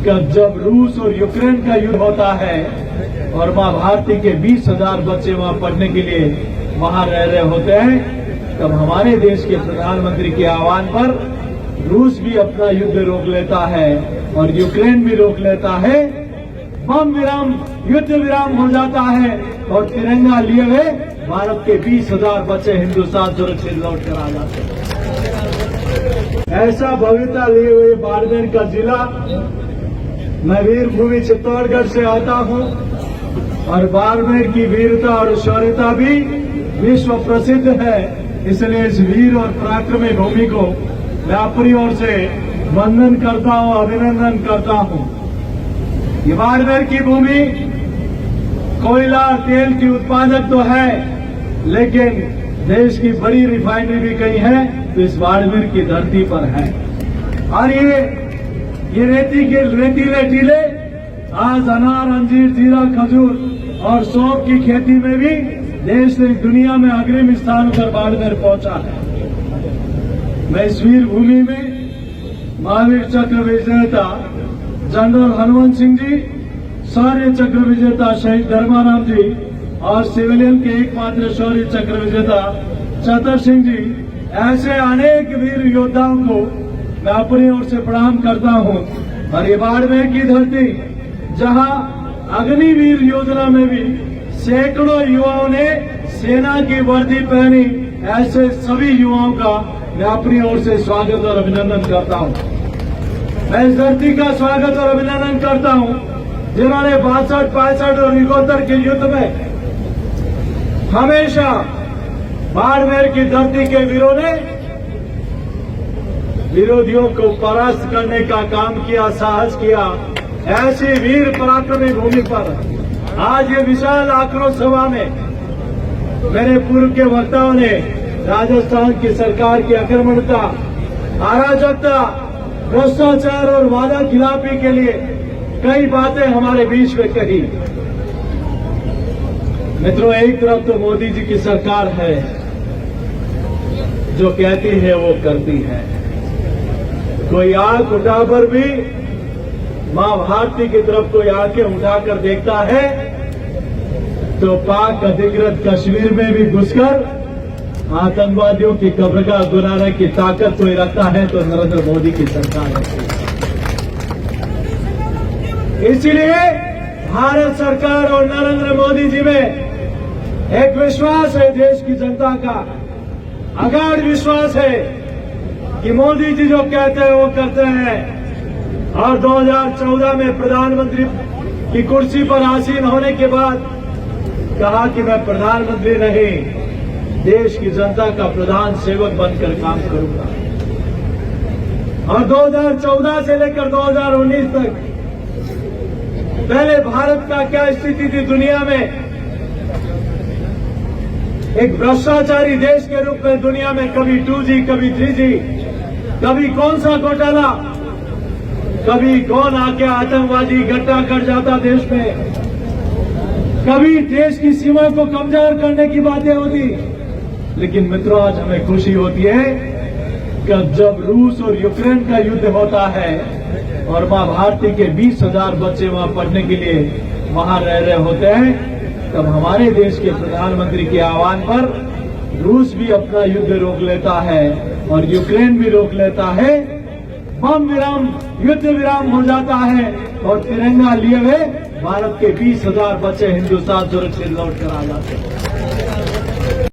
कि जब रूस और यूक्रेन का युद्ध होता है और मां भारती के 20,000 बच्चे वहां पढ़ने के लिए वहां रह रहे होते हैं, तब हमारे देश के प्रधानमंत्री के आह्वान पर रूस भी अपना युद्ध रोक लेता है और यूक्रेन भी रोक लेता है। बम विराम, युद्ध विराम हो जाता है और तिरंगा लिए हुए भारत के 20,000 बच्चे हिंदुस्तान सुरक्षित लौट कर आ जाते हैं। ऐसा भव्यता लिए हुए बाड़मेर का जिला, मैं वीर भूमि चित्तौड़गढ़ से आता हूं और बाड़मेर की वीरता और शौर्यता भी विश्व प्रसिद्ध है। इसलिए इस वीर और पराक्रमी भूमि को मैं अपनी ओर से वंदन करता हूं, अभिनंदन करता हूं। ये बाड़मेर की भूमि कोयला तेल की उत्पादक तो है, लेकिन देश की बड़ी रिफाइनरी भी कहीं है तो इस बाड़मेर की धरती पर है। और ये रेतीले टीले आज अनार, अंजीर, जीरा, खजूर और सौंफ की खेती में भी देश ने दुनिया में अग्रिम स्थान पर बाड़मेर पहुंचा है। मैं इस वीर भूमि में महावीर चक्र विजेता जनरल हनुमंत सिंह जी, शौर्य चक्र विजेता शहीद धर्माराम जी और सिविलियन के एकमात्र शौर्य चक्र विजेता चतर सिंह जी, ऐसे अनेक वीर योद्धाओं को मैं अपनी ओर से प्रणाम करता हूं। और ये बाड़मेर की धरती, जहां अग्निवीर योजना में भी सैकड़ों युवाओं ने सेना की वर्दी पहनी, ऐसे सभी युवाओं का मैं अपनी ओर से स्वागत और अभिनंदन करता हूं। मैं इस धरती का स्वागत और अभिनंदन करता हूं जिन्होंने 62, 65 और 71 के युद्ध में हमेशा बाड़मेर की धरती के वीरों ने विरोधियों को परास्त करने का काम किया, साहस किया। ऐसी वीर पराक्रमी भूमि पर आज ये विशाल आक्रोश सभा में मेरे पूर्व के वक्ताओं ने राजस्थान की सरकार की आक्रमणता, अराजकता, भ्रष्टाचार और वादा खिलाफी के लिए कई बातें हमारे बीच में कही। मित्रों, एक तरफ तो मोदी जी की सरकार है जो कहती है वो करती है। कोई आंख उठाकर भी मां भारती की तरफ कोई आंखें उठाकर देखता है तो पाक अधिकृत कश्मीर में भी घुसकर आतंकवादियों की कब्रगाह बनाने की ताकत कोई रखता है तो नरेंद्र मोदी की सरकार है। इसीलिए भारत सरकार और नरेंद्र मोदी जी में एक विश्वास है, देश की जनता का अगाध विश्वास है कि मोदी जी जो कहते हैं वो करते हैं। और 2014 में प्रधानमंत्री की कुर्सी पर आसीन होने के बाद कहा कि मैं प्रधानमंत्री नहीं, देश की जनता का प्रधान सेवक बनकर काम करूंगा। और 2014 से लेकर 2019 तक पहले भारत का क्या स्थिति थी दुनिया में, एक भ्रष्टाचारी देश के रूप में दुनिया में कभी 2G, कभी 3G, कभी कौन सा घोटाला, कभी कौन आके आतंकवादी इकट्ठा कर जाता देश में, कभी देश की सीमा को कमजोर करने की बातें होती। लेकिन मित्रों, आज हमें खुशी होती है कि जब रूस और यूक्रेन का युद्ध होता है और मां भारती के 20,000 बच्चे वहां पढ़ने के लिए वहां रह रहे होते हैं, तब हमारे देश के प्रधानमंत्री के आह्वान पर रूस भी अपना युद्ध रोक लेता है और यूक्रेन भी रोक लेता है। बम विराम, युद्ध विराम हो जाता है और तिरंगा लिए हुए भारत के 20,000 बच्चे हिंदुस्तान सुरक्षित लौट कर आ जाते हैं।